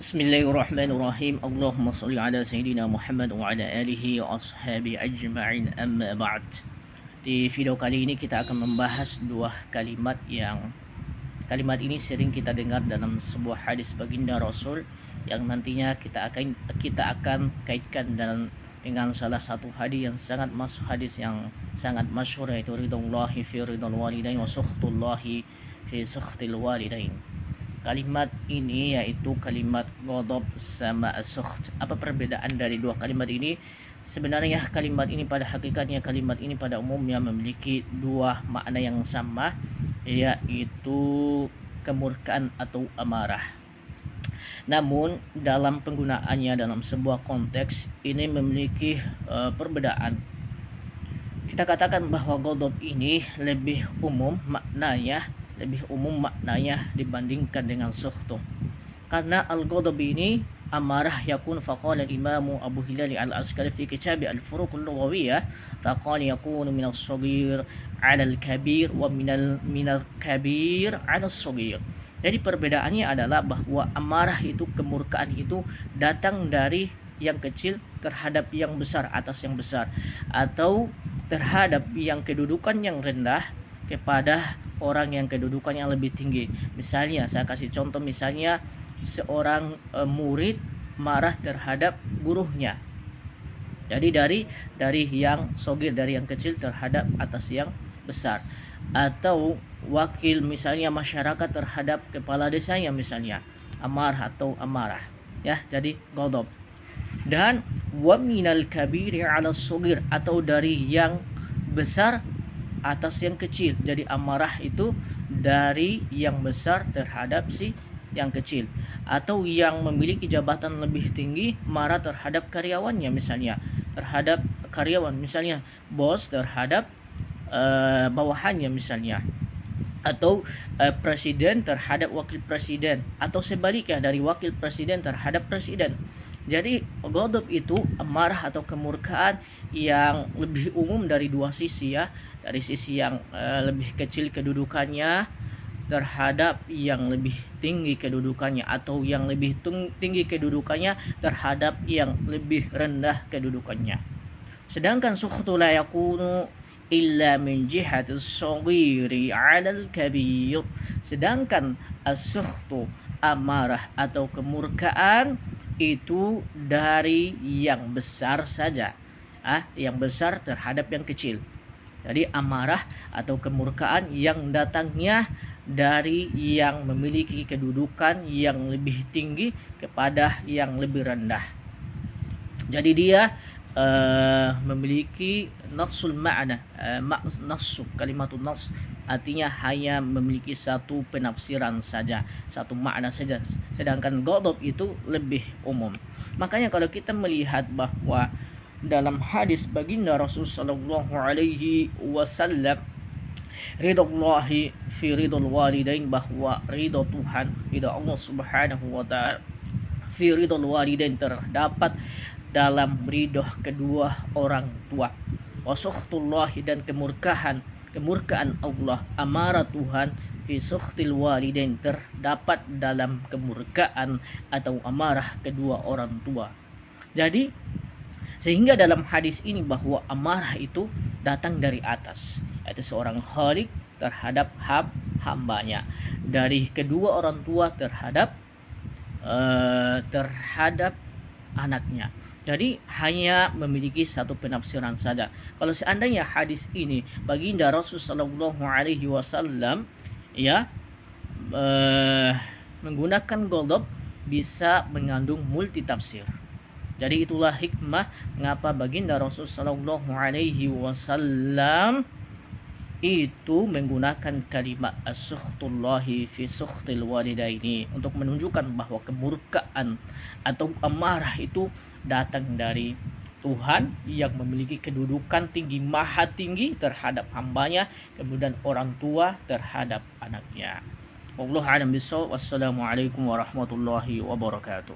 Bismillahirrahmanirrahim. Allahumma salli ala Sayyidina Muhammad wa ala alihi wa ashabi ajma'in, amma ba'd. Di video kali ini kita akan membahas dua kalimat ini sering kita dengar dalam sebuah hadis baginda Rasul yang nantinya kita akan kaitkan dengan salah satu hadis yang sangat masyhur, yaitu ridallahi fi ridal walidain wa sukhtullahi fi sukhtil walidain. Kalimat ini yaitu kalimat ghadab sama sukht. Apa perbedaan dari dua kalimat ini? Sebenarnya kalimat ini pada umumnya memiliki dua makna yang sama, yaitu kemurkaan atau amarah. Namun dalam penggunaannya dalam sebuah konteks ini memiliki perbedaan. Kita katakan bahwa ghadab ini lebih umum maknanya dibandingkan dengan sukhtu. Karena al-ghadab ini amarah yakun, faqala al-imamu Abu Hilal al-Askari fi kitab al-furuq al-lughawiyah, faqala yakunu min as-saghir 'ala al-kabir wa min al-kabir 'ala as-saghir. Jadi perbedaannya adalah bahwa amarah itu, kemurkaan itu datang dari yang kecil terhadap yang besar, atas yang besar, atau terhadap yang kedudukan yang rendah kepada orang yang kedudukannya lebih tinggi. Misalnya saya kasih contoh, misalnya seorang murid marah terhadap gurunya. Jadi dari yang sogir, dari yang kecil terhadap atas yang besar, atau wakil misalnya masyarakat terhadap kepala desanya misalnya, amarah atau amarah, ya. Jadi ghadab. Dan wa minal kabiri 'ala sogir, atau dari yang besar atas yang kecil. Jadi amarah itu dari yang besar terhadap si yang kecil, atau yang memiliki jabatan lebih tinggi marah terhadap karyawannya, misalnya terhadap karyawan, misalnya bos terhadap bawahannya misalnya, atau presiden terhadap wakil presiden, atau sebaliknya dari wakil presiden terhadap presiden. Jadi ghadab itu amarah atau kemurkaan yang lebih umum dari dua sisi, ya. Dari sisi yang lebih kecil kedudukannya terhadap yang lebih tinggi kedudukannya, atau yang lebih tinggi kedudukannya terhadap yang lebih rendah kedudukannya. Sedangkan sukhtu la yakunu illa min jihati as-saghiri 'ala al-kabir. Sedangkan as-sukhtu, amarah atau kemurkaan, itu dari yang besar saja, yang besar terhadap yang kecil. Jadi amarah atau kemurkaan yang datangnya dari yang memiliki kedudukan yang lebih tinggi kepada yang lebih rendah. Jadi dia memiliki nasul ma'na, kalimatun nas, artinya hanya memiliki satu penafsiran saja, satu makna saja. Sedangkan ghadab itu lebih umum. Makanya kalau kita melihat bahwa dalam hadis baginda Rasul sallallahu alaihi wasallam, ridallahi fi ridul walidain, bahwa ridha Tuhan, ridha Allah subhanahu wa ta'ala, fi ridul walidain, terdapat dalam ridho kedua orang tua. Wa sukhtullahi, dan kemurkaan Allah, amarah Tuhan, fi sukhtil walidain, terdapat dalam kemurkaan atau amarah kedua orang tua. Jadi sehingga dalam hadis ini bahwa amarah itu datang dari atas, yaitu seorang khalik terhadap hambanya, dari kedua orang tua terhadap anaknya. Jadi hanya memiliki satu penafsiran saja. Kalau seandainya hadis ini baginda Rasul sallallahu alaihi wasallam menggunakan ghadab, bisa mengandung multi tafsir. Jadi itulah hikmah mengapa baginda Rasul sallallahu alaihi wasallam itu menggunakan kalimat as-sukhtullahi fi sukhtil walidaini, untuk menunjukkan bahwa kemurkaan atau amarah itu datang dari Tuhan yang memiliki kedudukan tinggi, maha tinggi terhadap hambanya, kemudian orang tua terhadap anaknya. Wallahu a'lam bishawab. Wassalamualaikum warahmatullahi wabarakatuh.